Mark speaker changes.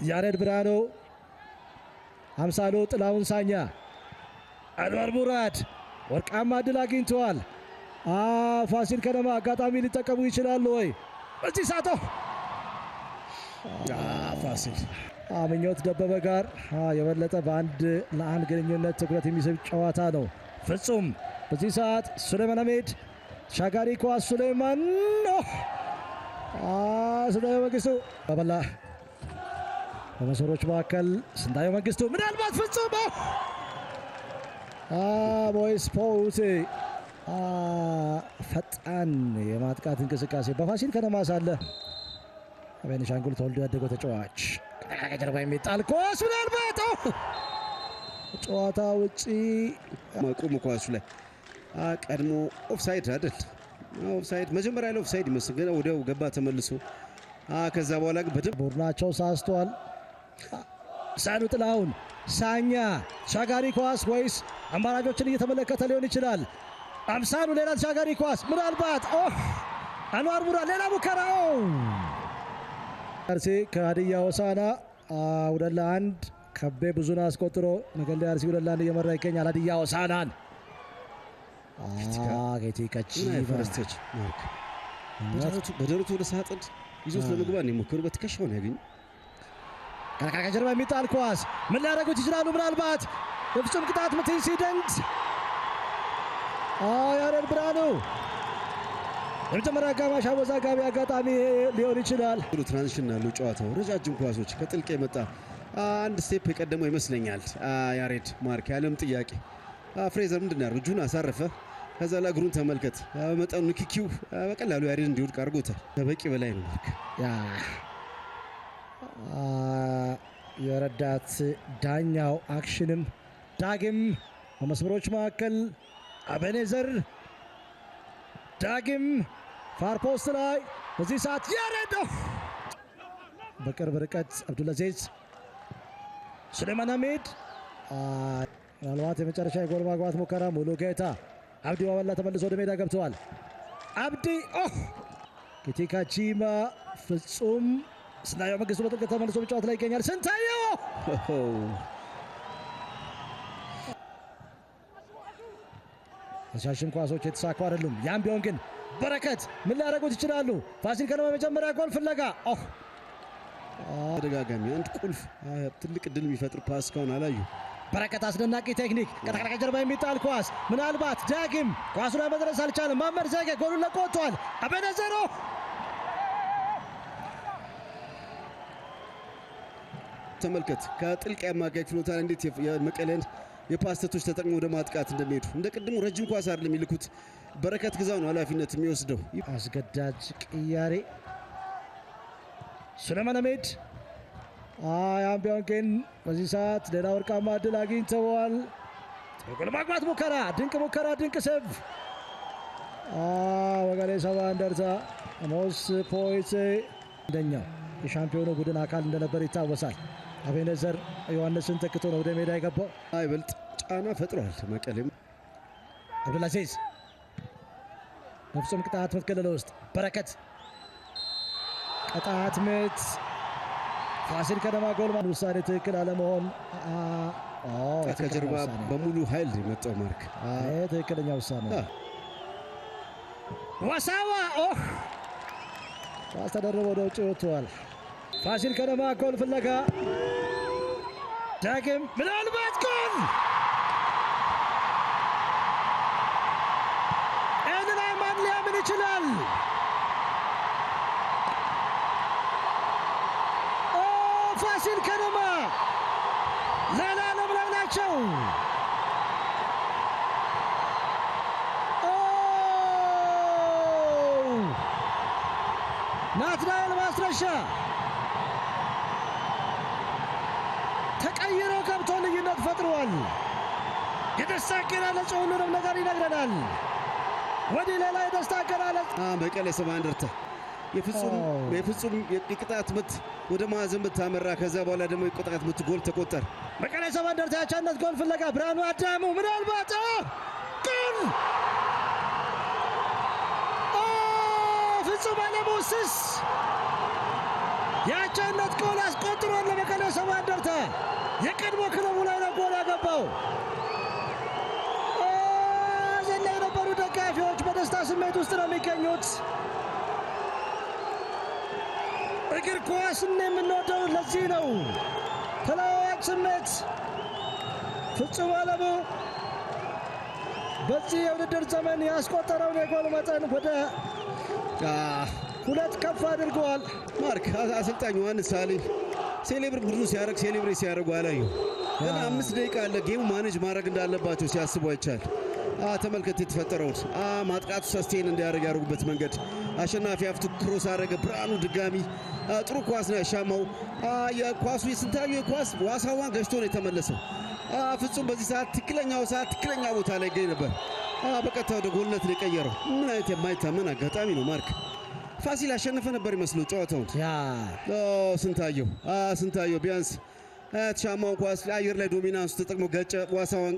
Speaker 1: ያሬድ ብርሃኑ አምሳሉ ጥላውን ሳኛ አንዋር ሙራድ ወርቃማ ድል አግኝተዋል። ፋሲል ከነማ አጋጣሚ ሊጠቀሙ ይችላሉ ወይ? በዚህ ሳቶ ፋሲል ምኞት ደበበ ጋር የበለጠ በአንድ ለአንድ ግንኙነት ትኩረት የሚስብ ጨዋታ ነው። ፍጹም በዚህ ሰዓት ሱሌማን አህመድ ሻጋሪ ኳስ ሱሌማን ስንታየው መንግስቱ በበላ በመስመሮች መካከል ስንታየው መንግስቱ ምናልባት ፍጹም ቦይስ ፖውቴ ፈጣን የማጥቃት እንቅስቃሴ በፋሲል ከነማ ሳለ ቤኒሻንጉል ተወልዶ ያደገው ተጫዋች ከጀርባ የሚጣል ኳስ ምናልባት ጨዋታ ውጪ
Speaker 2: ማቆም ኳሱ ላይ ቀድሞ ኦፍሳይድ አይደል? ኦፍሳይድ መጀመሪያ ላይ ኦፍሳይድ ይመስል ግን ወዲያው ገባ ተመልሶ። ከዛ በኋላ ግን በደንብ
Speaker 1: ቡድናቸው ሳስቷል። ሳኑ ጥላሁን ሳኛ ሻጋሪ ኳስ ወይስ አማራጮችን እየተመለከተ ሊሆን ይችላል። አምሳሉ ሌላ ሻጋሪ ኳስ ምናልባት አንዋር ሙራድ ሌላ ሙከራ አርሲ ከሀዲያ ሆሳዕና 2-1 ከቤ ብዙን አስቆጥሮ ነገሌ አርሲ 2-1 እየመራ ይገኛል። ሀዲያ ሆሳዕናን ጌቲካቺ
Speaker 2: ፈረስተች በደረቱ ወደ ሳጥን ይዞት ለመግባት ነው የሞከሩ። በትከሻው ነው ያገኙ።
Speaker 1: ከጀርባ የሚጣል ኳስ ምን ሊያደርጉት ይችላሉ? ምናልባት የፍጹም ቅጣት ምት ኢንሲደንት ያሬድ ብርሃኑ የመጀመሪያ አጋማሽ አወዛጋቢ አጋጣሚ ሊሆን ይችላል።
Speaker 2: ትራንዚሽን ያለው ጨዋታው ረጃጅም ኳሶች ከጥልቅ የመጣ አንድ ስቴፕ የቀደመው ይመስለኛል። ያሬድ ማርክ ያለም ጥያቄ ፍሬዘር ምንድን ያደርገው? እጁን አሳረፈ። ከዛ ላይ እግሩን ተመልከት። በመጠኑ ንክኪው በቀላሉ ያሬድ እንዲወድቅ አድርጎታል። ከበቂ በላይ ነው። ማርክ
Speaker 1: የረዳት ዳኛው አክሽንም ዳግም በመስመሮች መካከል አቤኔዘር ዳግም ፋርፖስት ላይ በዚህ ሰዓት ያሬድ በቅርብ ርቀት አብዱልአዚዝ ሱሌማን አህመድ ምናልባት የመጨረሻ የጎል ማግባት ሙከራ ሙሉ ጌታ አብዲ ዋበላ ተመልሶ ወደ ሜዳ ገብተዋል። አብዲ ኬቲካቺማ ፍጹም ስንታየው መንግስቱ በጥልቀት ተመልሶ በጨዋታ ላይ ይገኛል። ስንታየው ተሻሽም ኳሶች የተሳኩ አይደሉም። ያም ቢሆን ግን በረከት ምን ሊያደርጉት ይችላሉ? ፋሲል ከነማ የመጀመሪያ ጎል ፍለጋ
Speaker 2: ተደጋጋሚ አንድ ቁልፍ ትልቅ ድል የሚፈጥር ፓስ ካሁን አላዩ።
Speaker 1: በረከት አስደናቂ ቴክኒክ ከጀርባ የሚጣል ኳስ ምናልባት ዳግም ኳሱ ላይ መድረስ አልቻለም። ማመር ዘጌ ጎሉን ለቆ ወጥቷል። አቤኔዘር
Speaker 2: ተመልከት ከጥልቅ የማጋይ ክፍሎታ እንዴት የመቀለን የፓስተቶች ተጠቅሞ ወደ ማጥቃት እንደሚሄዱ እንደ ቅድሙ ረጅም ኳስ አይደለም የሚልኩት። በረከት ግዛው ነው ኃላፊነት የሚወስደው።
Speaker 1: አስገዳጅ ቅያሬ ሱሌማን አህመድ ያም ቢሆን ግን በዚህ ሰዓት ሌላ ወርቃማ ድል አግኝተዋል። ጎል ማግባት ሙከራ፣ ድንቅ ሙከራ፣ ድንቅ ሰብ ወገሌ ሰባ እንደርታ ሞስ ፖይሴ አንደኛው የሻምፒዮኑ ቡድን አካል እንደነበር ይታወሳል። አቤኔዘር ዮሐንስን ተክቶ ነው ወደ ሜዳ የገባው።
Speaker 2: አይበልጥ ጫና ፈጥሯል። መቀሌም
Speaker 1: አብዱልአዚዝ በፍጹም ቅጣት ምት ክልል ውስጥ በረከት ቅጣት ምት ፋሲል ከነማ ጎል ውሳኔ ትክክል አለመሆን
Speaker 2: ከጀርባ በሙሉ ኃይል የመጣው ማርክ
Speaker 1: ትክክለኛ ውሳኔ ዋሳዋ ኳስ ተደርቦ ወደ ውጭ ወጥቷል። ፋሲል ከነማ ጎል ፍለጋ ዳግም ምናልባት ጎል ላይ ማን ሊያምን ይችላል? ፋሲል ከነማ ሌላ ዓለም ላይ ናቸው። ናትናኤል ማስረሻ ተቀይሮ ገብቶ ልዩነት ፈጥሯል። የደስታ አገላለጽ ሁሉንም ነገር ይነግረናል። ወዲህ ሌላ የደስታ አገላለጽ
Speaker 2: መቀሌ ሰባ እንደርታ የፍጹም የቅጣት ምት ወደ ማዕዘን ምት አመራ። ከዛ በኋላ ደግሞ የቅጣት ምት ጎል ተቆጠረ።
Speaker 1: መቀሌ ሰባ እንደርታ ያቻነት ጎል ፍለጋ ብርሃኑ አዳሙ ምናልባት ጎል ፍጹም አለሙስስ የአቻነት ጎል አስቆጥሯል ለመቀሌ ሰባ እንደርታ። የቀድሞ ክለቡ ላይ ነው ጎል ያገባው። ዘላ የነበሩ ደጋፊዎች በደስታ ስሜት ውስጥ ነው የሚገኙት። እግር ኳስን የምንወደው ለዚህ ነው። ተለዋዋጭ ስሜት። ፍጹም አለሙ በዚህ የውድድር ዘመን ያስቆጠረውን የጎል መጠን ወደ 2 ከፍ አድርገዋል።
Speaker 2: ማርክ አሰልጣኝ ዮሐንስ ሳሌ ሴሌብሬት ቡድኑ ሲያደርግ ሴሌብሬት ሲያደርጉ አላየሁ። ገና 5 ደቂቃ አለ ጌሙ ማኔጅ ማድረግ እንዳለባቸው ሲያስቡ አይቻል። ተመልከት የተፈጠረውን ማጥቃቱ ሰስቴን እንዲያደርግ ያደርጉበት መንገድ። አሸናፊ አፍቱ ክሮስ አደረገ። ብርሃኑ ድጋሚ ጥሩ ኳስ ነው ያሻማው። የኳሱ የስንታዩ የኳስ ዋሳዋን ገጭቶ ነው የተመለሰው። ፍጹም በዚህ ሰዓት ትክክለኛው ሰዓት ትክክለኛ ቦታ ላይ ይገኝ ነበር። በቀጥታ ወደ ጎልነት ነው የቀየረው። ምን አይነት የማይታመን አጋጣሚ ነው። ማርክ ፋሲል አሸነፈ ነበር ይመስለው ጨዋታውን። ስንታየው ቢያንስ ተሻማውን ኳስ አየር ላይ ዶሚናንስ ተጠቅሞ ገጨ ዋሳዋን